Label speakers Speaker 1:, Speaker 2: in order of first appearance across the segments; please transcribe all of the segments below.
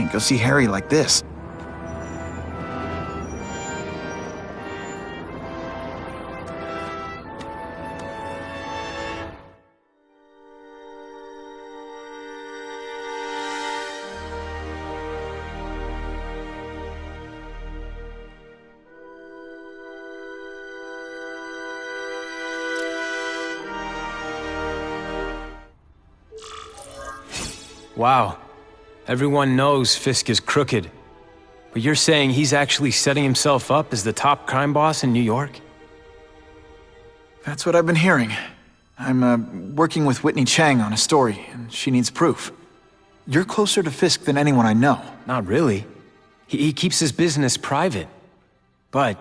Speaker 1: Can't go see Harry like this.
Speaker 2: Wow. Everyone knows Fisk is crooked. But you're saying he's actually setting himself up as the top crime boss in New York?
Speaker 1: That's what I've been hearing. I'm working with Whitney Chang on a story, and she needs proof. You're closer to Fisk than anyone I know.
Speaker 2: Not really. He keeps his business private. But,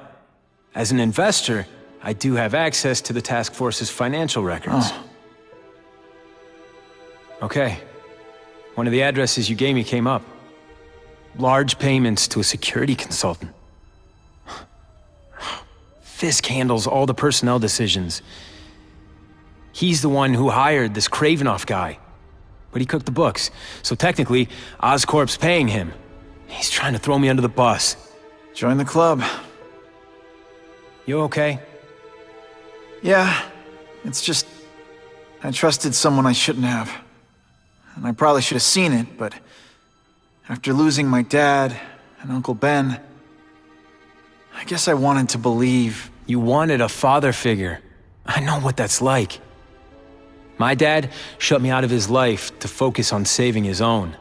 Speaker 2: as an investor, I do have access to the task force's financial records.
Speaker 1: Oh.
Speaker 2: Okay. One of the addresses you gave me came up. Large payments to a security consultant. Fisk handles all the personnel decisions. He's the one who hired this Kraven guy. But he cooked the books, so technically, Oscorp's paying him. He's trying to throw me under the bus.
Speaker 1: Join the club.
Speaker 2: You okay?
Speaker 1: Yeah, it's just... I trusted someone I shouldn't have. And I probably should have seen it, but... after losing my dad and Uncle Ben... I guess I wanted to believe...
Speaker 2: You wanted a father figure. I know what that's like. My dad shut me out of his life to focus on saving his own.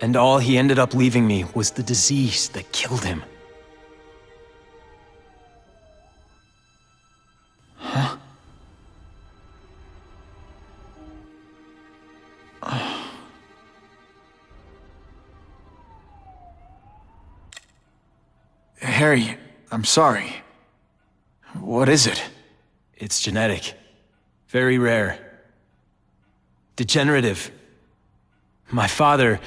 Speaker 2: And all he ended up leaving me was the disease that killed him.
Speaker 1: Huh? Harry, I'm sorry. What is it?
Speaker 2: It's genetic. Very rare. Degenerative. My father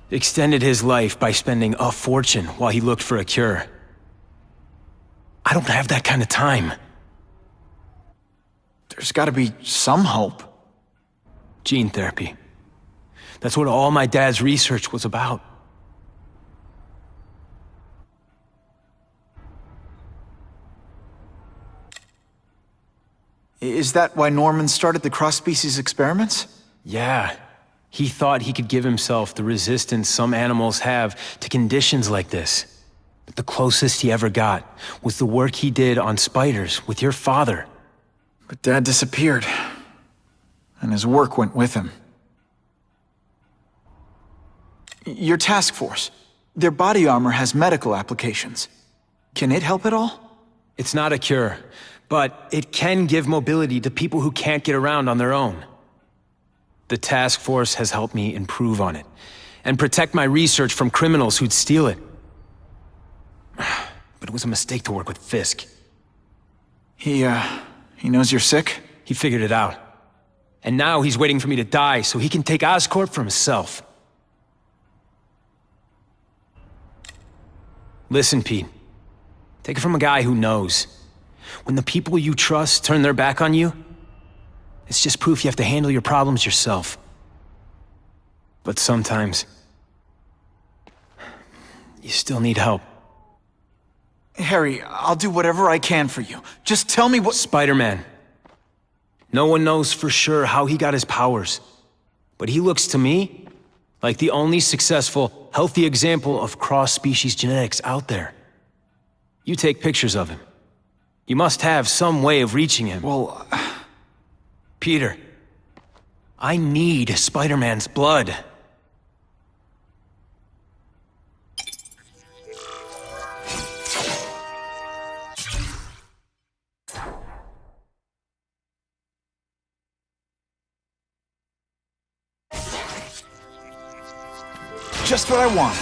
Speaker 2: extended his life by spending a fortune while he looked for a cure. I don't have that kind of time.
Speaker 1: There's gotta be some hope.
Speaker 2: Gene therapy. That's what all my dad's research was about.
Speaker 1: Is that why Norman started the cross-species experiments?
Speaker 2: Yeah. He thought he could give himself the resistance some animals have to conditions like this. But the closest he ever got was the work he did on spiders with your father.
Speaker 1: But Dad disappeared. And his work went with him. Your task force. Their body armor has medical applications. Can it help at all?
Speaker 2: It's not a cure, but it can give mobility to people who can't get around on their own. The task force has helped me improve on it, and protect my research from criminals who'd steal it. But it was a mistake to work with Fisk.
Speaker 1: He knows you're sick?
Speaker 2: He figured it out. And now he's waiting for me to die so he can take Oscorp for himself. Listen, Pete. Take it from a guy who knows. When the people you trust turn their back on you, it's just proof you have to handle your problems yourself. But sometimes, you still need help.
Speaker 1: Harry, I'll do whatever I can for you. Just tell me what—
Speaker 2: Spider-Man. No one knows for sure how he got his powers. But he looks to me like the only successful, healthy example of cross-species genetics out there. You take pictures of him. You must have some way of reaching him.
Speaker 1: Well,
Speaker 2: Peter, I need Spider-Man's blood.
Speaker 1: just what I want.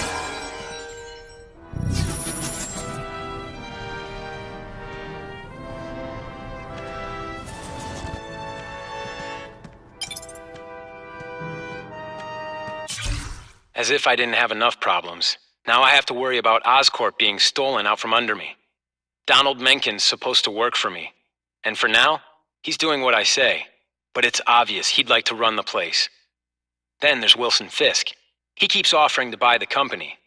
Speaker 2: As if I didn't have enough problems. Now I have to worry about Oscorp being stolen out from under me. Donald Menken's supposed to work for me. And for now, he's doing what I say. But it's obvious he'd like to run the place. Then there's Wilson Fisk. He keeps offering to buy the company.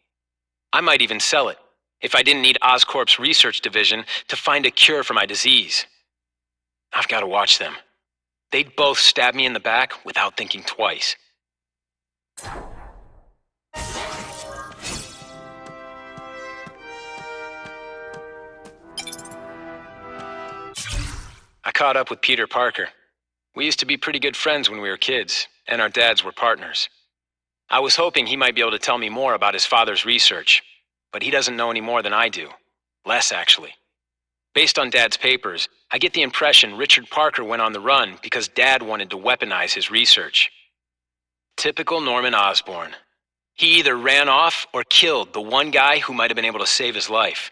Speaker 2: I might even sell it, if I didn't need Oscorp's research division to find a cure for my disease. I've got to watch them. They'd both stab me in the back without thinking twice. I caught up with Peter Parker. We used to be pretty good friends when we were kids, and our dads were partners. I was hoping he might be able to tell me more about his father's research, but he doesn't know any more than I do. Less, actually. Based on Dad's papers, I get the impression Richard Parker went on the run because Dad wanted to weaponize his research. Typical Norman Osborn. He either ran off or killed the one guy who might have been able to save his life.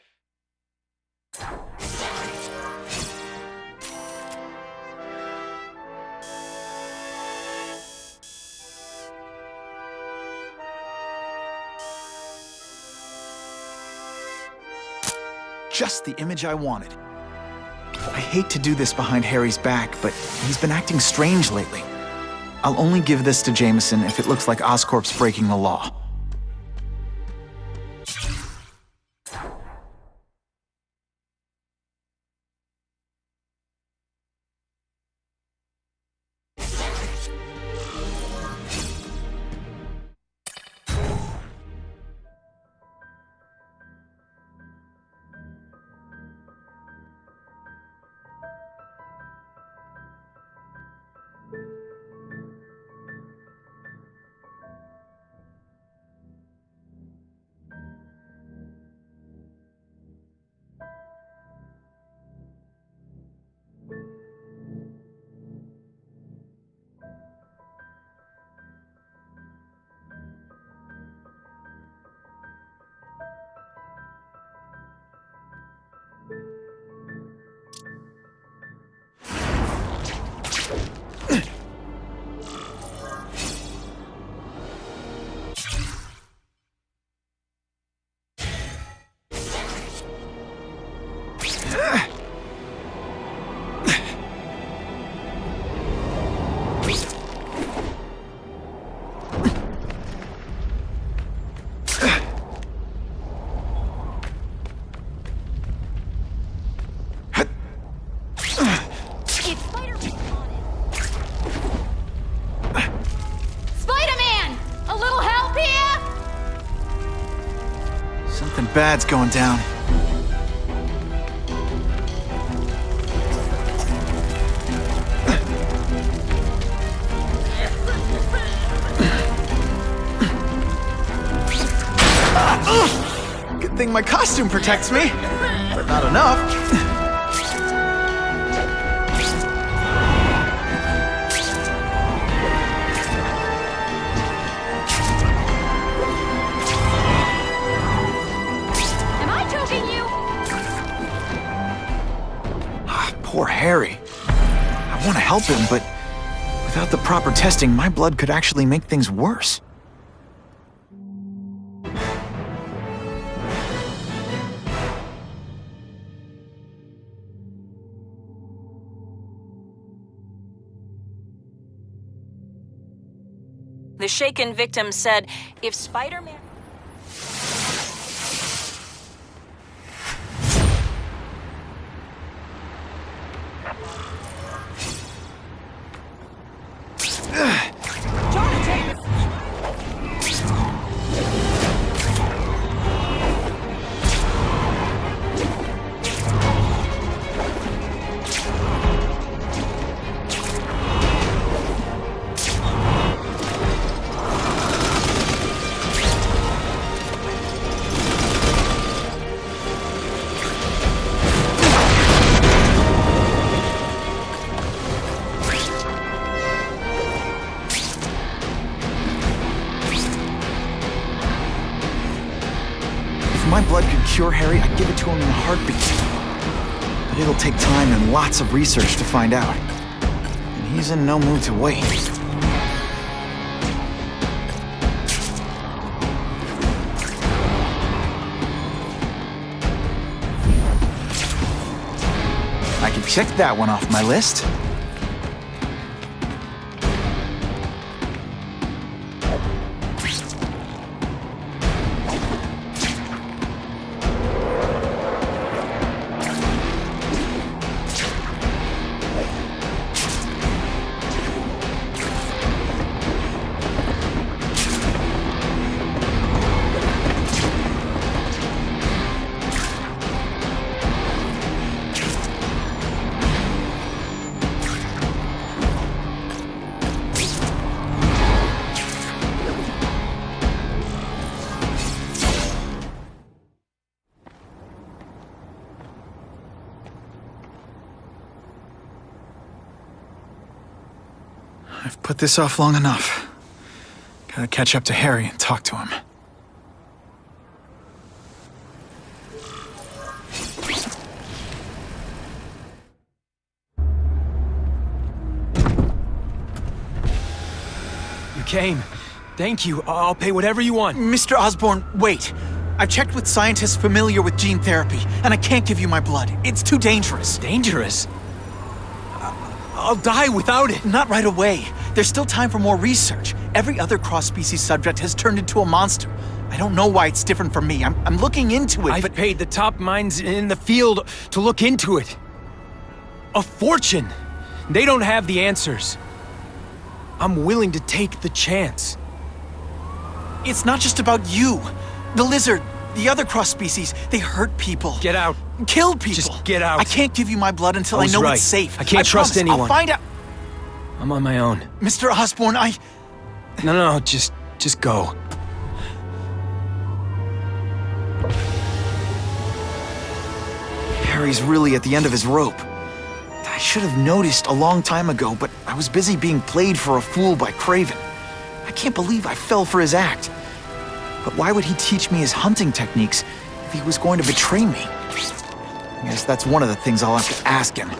Speaker 1: Just the image I wanted. I hate to do this behind Harry's back, but he's been acting strange lately. I'll only give this to Jamieson if it looks like Oscorp's breaking the law. Bad's going down. Good thing my costume protects me, but not enough. Poor Harry. I want to help him, but without the proper testing, my blood could actually make things worse.
Speaker 3: The shaken victim said, if Spider-Man... my blood could cure Harry, I'd give it to him in a heartbeat. But it'll take time and lots of research to find out. And he's in no mood to wait. I can check that one off my list.
Speaker 1: I've put this off long enough. Gotta catch up to Harry and talk to him.
Speaker 2: You came. Thank you. I'll pay whatever you want.
Speaker 1: Mr. Osborn, wait. I've checked with scientists familiar with gene therapy, and I can't give you my blood. It's too dangerous.
Speaker 2: Dangerous? I'll die without it.
Speaker 1: Not right away. There's still time for more research. Every other cross-species subject has turned into a monster. I don't know why it's different from me. I'm looking into it,
Speaker 2: I've paid the top minds in the field to look into it. A fortune. They don't have the answers. I'm willing to take the chance.
Speaker 1: It's not just about you. The lizard, the other cross-species, they hurt people.
Speaker 2: Get out.
Speaker 1: Kill people.
Speaker 2: Just get out.
Speaker 1: I can't give you my blood until I know it's safe.
Speaker 2: I can't trust anyone.
Speaker 1: I'll find out.
Speaker 2: I'm on my own.
Speaker 1: Mr. Osborn,
Speaker 2: No, just go.
Speaker 3: Harry's really at the end of his rope. I should have noticed a long time ago, but I was busy being played for a fool by Kraven. I can't believe I fell for his act. But why would he teach me his hunting techniques if he was going to betray me? I guess that's one of the things I'll have to ask him.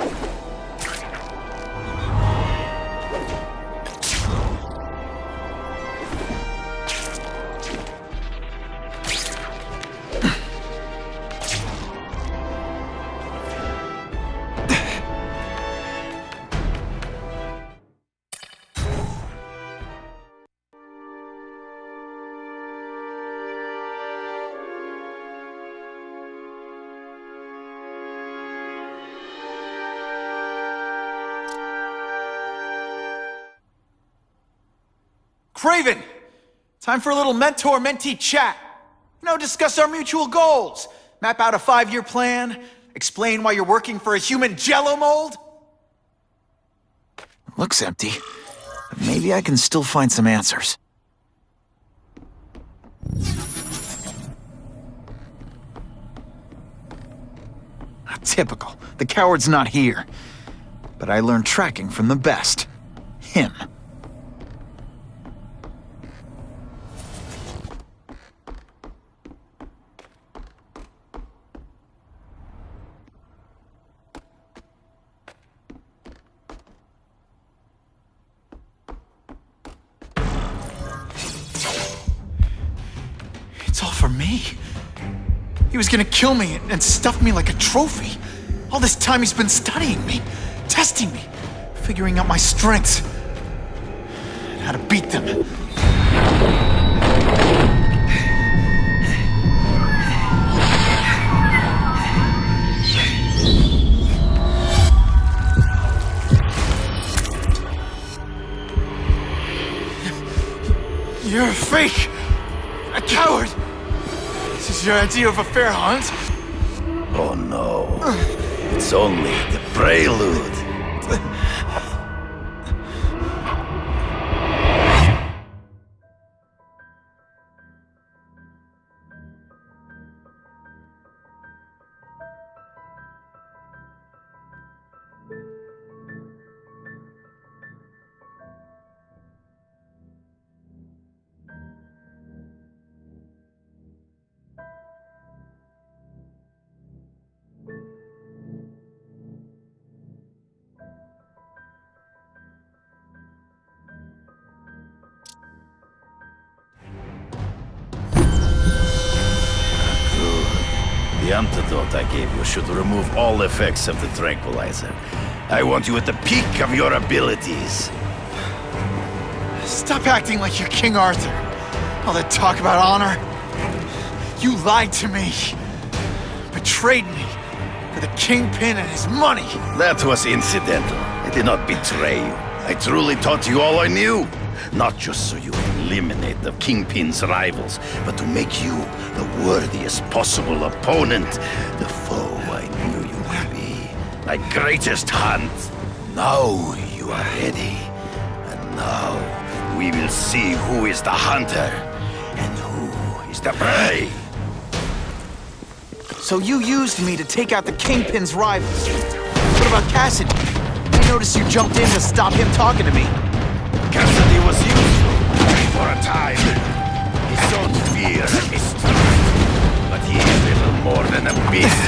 Speaker 1: Kraven! Time for a little mentor-mentee chat. Discuss our mutual goals. Map out a 5-year plan. Explain why you're working for a human jello mold.
Speaker 3: Looks empty, but maybe I can still find some answers. Typical. The coward's not here. But I learned tracking from the best. Him.
Speaker 1: It's all for me. He was gonna kill me and stuff me like a trophy. All this time he's been studying me, testing me, figuring out my strengths, and how to beat them. You're a fake! A coward! This is your idea of a fair hunt?
Speaker 4: Oh no. It's only the prelude. The antidote I gave you should remove all effects of the tranquilizer. I want you at the peak of your abilities.
Speaker 1: Stop acting like you're King Arthur. All that talk about honor. You lied to me. Betrayed me. For the Kingpin and his money.
Speaker 4: That was incidental. I did not betray you. I truly taught you all I knew. Not just so you would eliminate the Kingpin's rivals, but to make you the worthiest possible opponent. The foe I knew you would be. My greatest hunt. Now you are ready. And now we will see who is the hunter and who is the prey.
Speaker 3: So you used me to take out the Kingpin's rivals. What about Cassidy? I noticed you jumped in to stop him talking to me.
Speaker 4: Cassidy was useful for a time. He sowed fear and mistrust, but he is little more than a beast.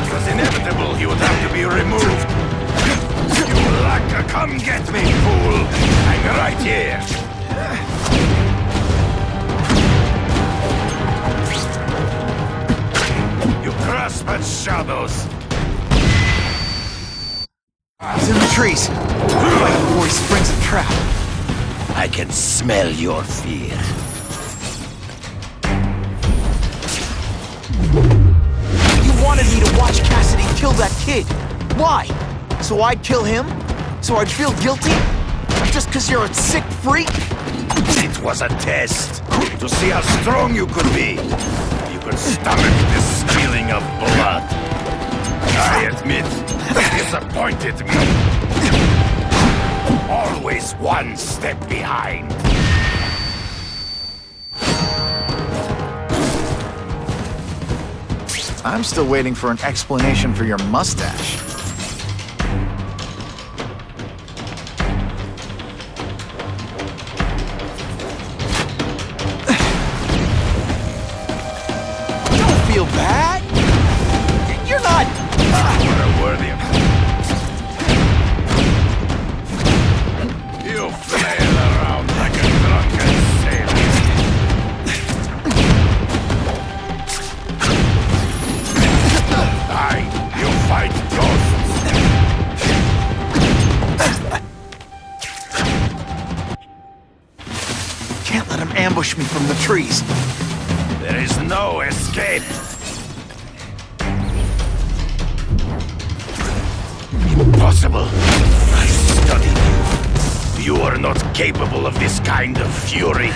Speaker 4: It was inevitable he would have to be removed. You lacquer, come get me, fool! I'm right here. You grasp at shadows.
Speaker 3: He's in the trees. Right before he springs a trap.
Speaker 4: I can smell your fear.
Speaker 3: You wanted me to watch Cassidy kill that kid. Why? So I'd kill him? So I'd feel guilty? Just because you're a sick freak?
Speaker 4: It was a test to see how strong you could be. You could stomach the spilling of blood. I admit, it disappointed me. Always one step behind.
Speaker 1: I'm still waiting for an explanation for your mustache.
Speaker 3: Don't feel bad. You're not...
Speaker 4: What a worthy of you flail around like a drunken sailor. Aye, you fight ghosts.
Speaker 3: Can't let him ambush me from the trees.
Speaker 4: There is no escape. Impossible. I studied you. You are not capable of this kind of fury.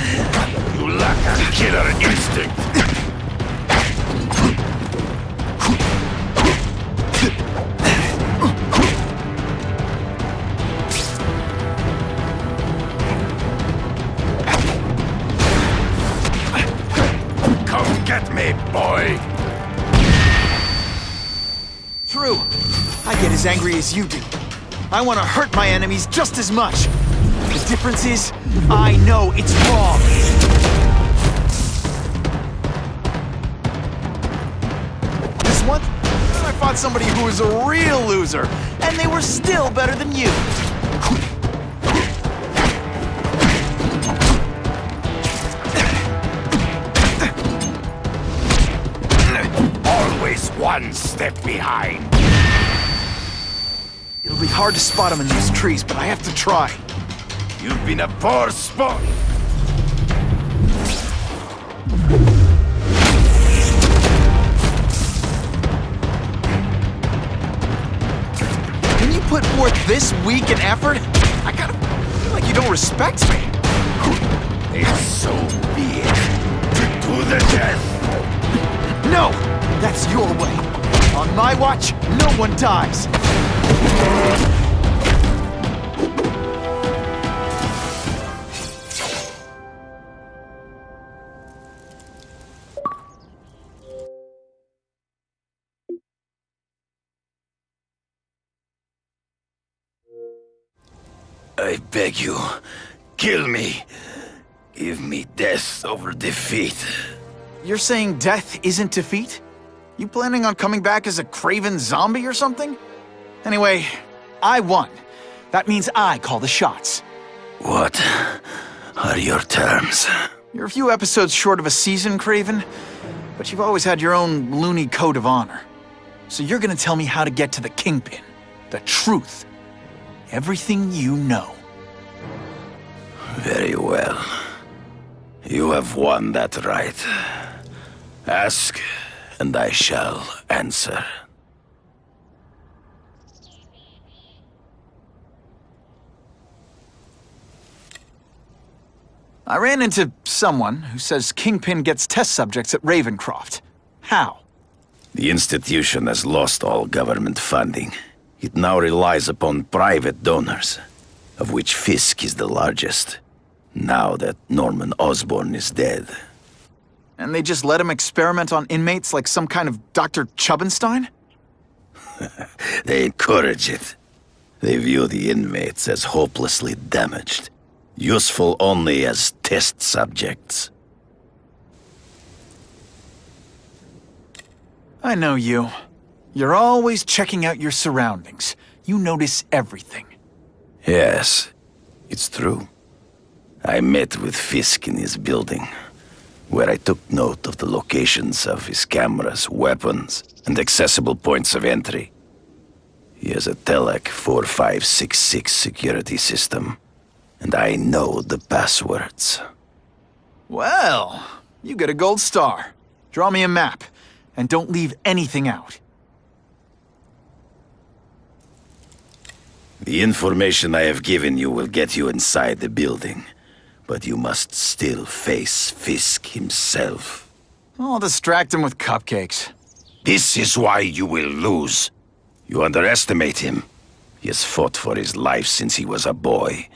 Speaker 4: You lack a killer instinct. Come get me, boy.
Speaker 3: True. I get as angry as you do. I want to hurt my enemies just as much. The difference is, I know it's wrong. This one, I fought somebody who was a real loser, and they were still better than you.
Speaker 4: Always one step behind.
Speaker 3: It'll be hard to spot him in these trees, but I have to try.
Speaker 4: You've been a poor sport.
Speaker 3: When you put forth this weak an effort, I kind of feel like you don't respect me.
Speaker 4: It's so be it. To the death.
Speaker 3: No! That's your way. On my watch, no one dies.
Speaker 4: I beg you, kill me. Give me death over defeat.
Speaker 3: You're saying death isn't defeat? You planning on coming back as a Kraven zombie or something? Anyway, I won. That means I call the shots.
Speaker 4: What are your terms?
Speaker 3: You're a few episodes short of a season, Kraven, but you've always had your own loony code of honor. So you're gonna tell me how to get to the Kingpin. The truth. Everything you know.
Speaker 4: Very well. You have won that right. Ask, and I shall answer.
Speaker 3: I ran into someone who says Kingpin gets test subjects at Ravencroft. How?
Speaker 4: The institution has lost all government funding. It now relies upon private donors, of which Fisk is the largest, now that Norman Osborn is dead.
Speaker 3: And they just let him experiment on inmates like some kind of Dr. Chubbenstein?
Speaker 4: They encourage it. They view the inmates as hopelessly damaged. Useful only as test subjects.
Speaker 1: I know you. You're always checking out your surroundings. You notice everything.
Speaker 4: Yes, it's true. I met with Fisk in his building, where I took note of the locations of his cameras, weapons, and accessible points of entry. He has a Telec 4566 security system, and I know the passwords.
Speaker 1: Well, you get a gold star. Draw me a map, and don't leave anything out.
Speaker 4: The information I have given you will get you inside the building, but you must still face Fisk himself.
Speaker 1: I'll distract him with cupcakes.
Speaker 4: This is why you will lose. You underestimate him. He has fought for his life since he was a boy.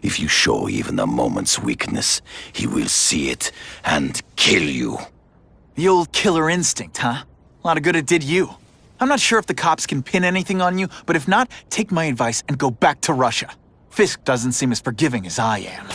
Speaker 4: If you show even a moment's weakness, he will see it and kill you.
Speaker 1: The old killer instinct, huh? A lot of good it did you. I'm not sure if the cops can pin anything on you, but if not, take my advice and go back to Russia. Fisk doesn't seem as forgiving as I am.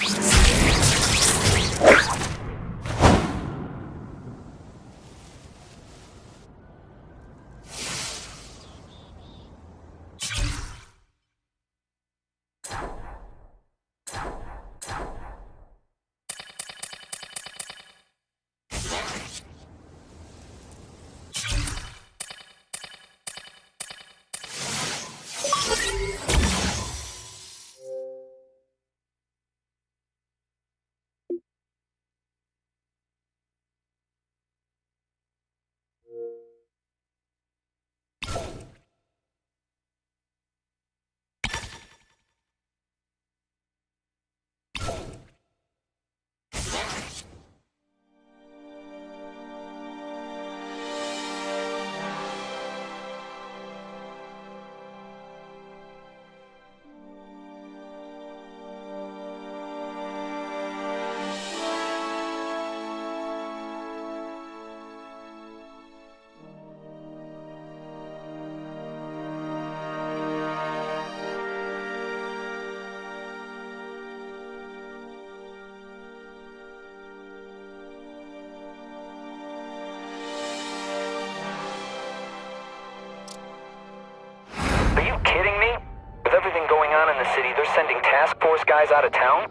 Speaker 5: City, they're sending task force guys out of town?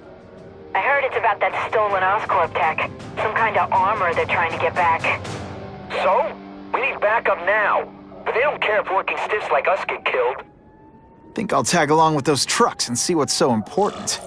Speaker 6: I heard it's about that stolen Oscorp tech. Some kind of armor they're trying to get back.
Speaker 5: So? We need backup now. But they don't care if working stiffs like us get killed.
Speaker 1: Think I'll tag along with those trucks and see what's so important.